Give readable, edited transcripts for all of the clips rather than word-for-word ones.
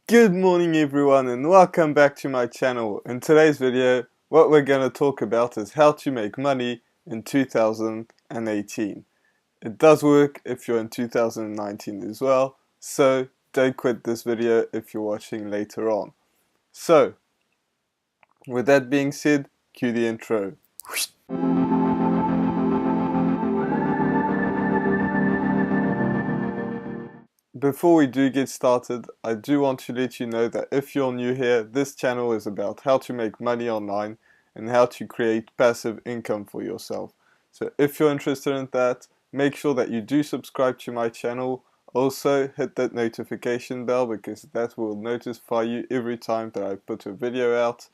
Good morning everyone and welcome back to my channel. In today's video, what we're going to talk about is how to make money in 2018. It does work if you're in 2019 as well, so don't quit this video if you're watching later on. So, with that being said, cue the intro. Before we do get started, I do want to let you know that if you're new here, this channel is about how to make money online and how to create passive income for yourself. So if you're interested in that, make sure that you do subscribe to my channel. Also hit that notification bell because that will notify you every time that I put a video out.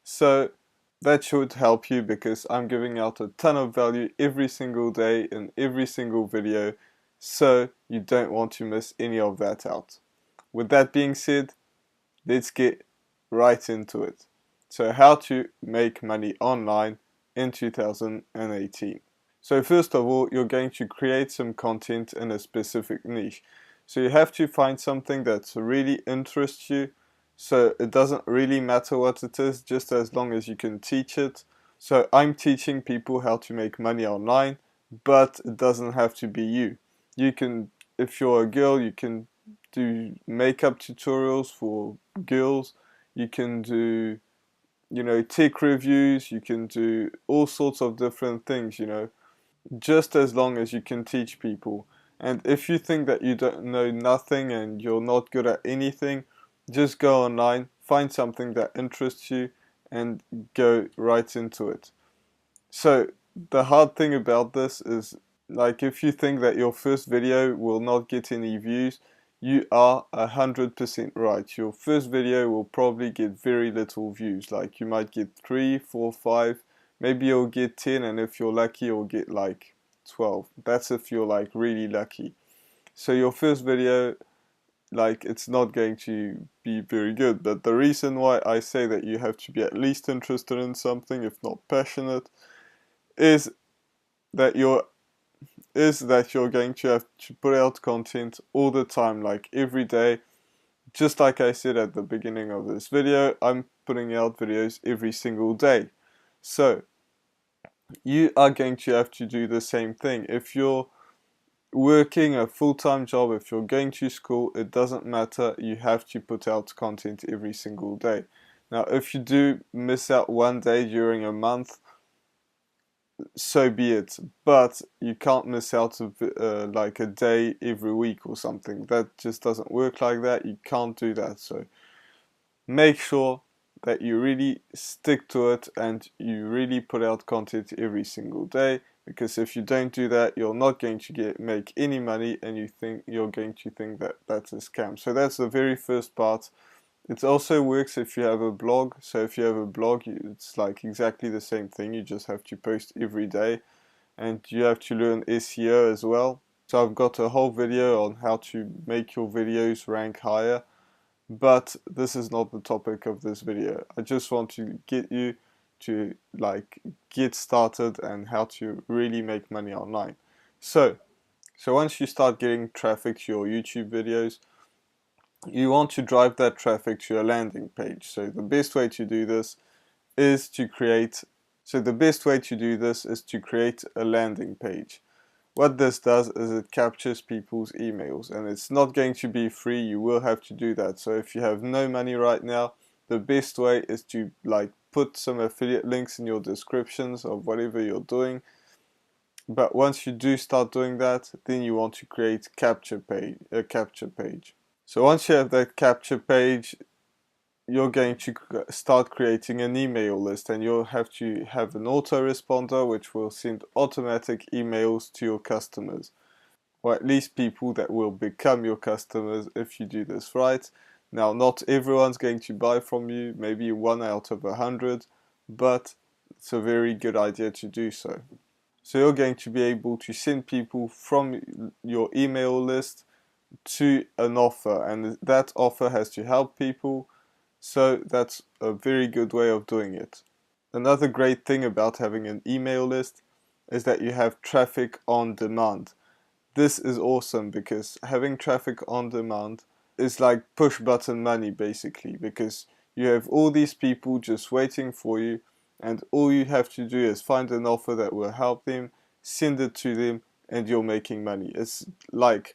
So that should help you because I'm giving out a ton of value every single day in every single video, so you don't want to miss any of that out. With that being said, let's get right into it. So how to make money online in 2018. So first of all, you're going to create some content in a specific niche. So you have to find something that really interests you. So it doesn't really matter what it is, just as long as you can teach it. So I'm teaching people how to make money online, but it doesn't have to be you. You can, if you're a girl, you can do makeup tutorials for girls. You can do, tech reviews. You can do all sorts of different things, just as long as you can teach people. And if you think that you don't know nothing and you're not good at anything, just go online, find something that interests you, and go right into it. So the hard thing about this is, like, if you think that your first video will not get any views, you are 100% right. Your first video will probably get very little views. Like, you might get 3, 4, 5, maybe you'll get 10, and if you're lucky you'll get like 12. That's if you're like really lucky. So your first video, like, it's not going to be very good. But the reason why I say that you have to be at least interested in something, if not passionate, is that you're going to have to put out content all the time, like every day. Just like I said at the beginning of this video, I'm putting out videos every single day. So you are going to have to do the same thing. If you're working a full-time job, if you're going to school, it doesn't matter. You have to put out content every single day. Now, if you do miss out one day during a month, so be it. But you can't miss out of like a day every week or something. That just doesn't work like that. You can't do that. So make sure that you really stick to it and you really put out content every single day, because if you don't do that, you're not going to make any money, and you're going to think that that's a scam. So that's the very first part. It also works if you have a blog. So if you have a blog, it's like exactly the same thing. You just have to post every day, and you have to learn SEO as well. So I've got a whole video on how to make your videos rank higher, but this is not the topic of this video. I just want to get you to get started and how to really make money online. So once you start getting traffic to your YouTube videos, you want to drive that traffic to a landing page. So the best way to do this is to create a landing page. What this does is it captures people's emails, and it's not going to be free. You will have to do that. So if you have no money right now, the best way is to put some affiliate links in your descriptions of whatever you're doing. But once you do start doing that, then you want to create a capture page. So once you have that capture page, you're going to start creating an email list, and you'll have to have an autoresponder which will send automatic emails to your customers, or at least people that will become your customers if you do this right. Now, not everyone's going to buy from you, maybe 1 out of 100, but it's a very good idea to do so. So you're going to be able to send people from your email list to an offer, and that offer has to help people. So that's a very good way of doing it. Another great thing about having an email list is that you have traffic on demand. This is awesome because having traffic on demand is like push button money basically, because you have all these people just waiting for you, and all you have to do is find an offer that will help them, send it to them, and you're making money. It's like,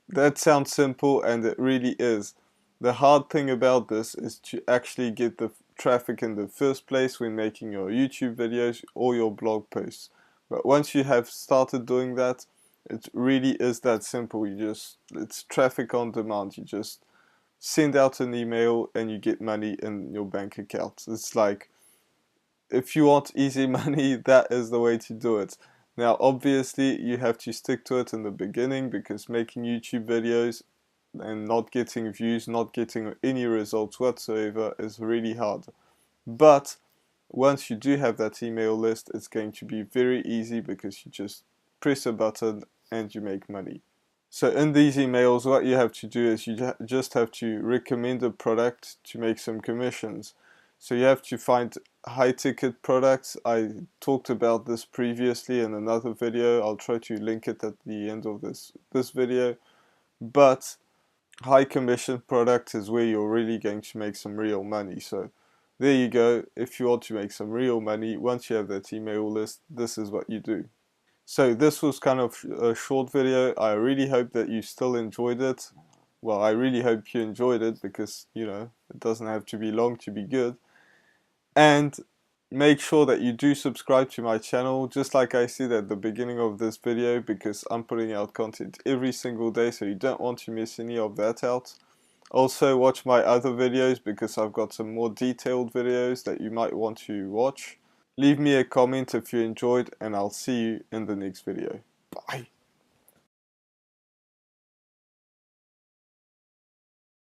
that sounds simple, and it really is. The hard thing about this is to actually get the traffic in the first place when making your YouTube videos or your blog posts. But once you have started doing that, it really is that simple. It's traffic on demand. You just send out an email and you get money in your bank account. It's like, if you want easy money, that is the way to do it. Now, obviously, you have to stick to it in the beginning, because making YouTube videos and not getting views, not getting any results whatsoever is really hard. But once you do have that email list, it's going to be very easy, because you just press a button and you make money. So in these emails, what you have to do is you just have to recommend a product to make some commissions. So you have to find high ticket products. I talked about this previously in another video. I'll try to link it at the end of this video. But high commission product is where you're really going to make some real money. So there you go. If you want to make some real money, once you have that email list, this is what you do. So this was kind of a short video. I really hope that you still enjoyed it. Well, I really hope you enjoyed it, because, you know, it doesn't have to be long to be good. And make sure that you do subscribe to my channel, just like I said at the beginning of this video, because I'm putting out content every single day, so you don't want to miss any of that out. Also, watch my other videos, because I've got some more detailed videos that you might want to watch. Leave me a comment if you enjoyed, and I'll see you in the next video.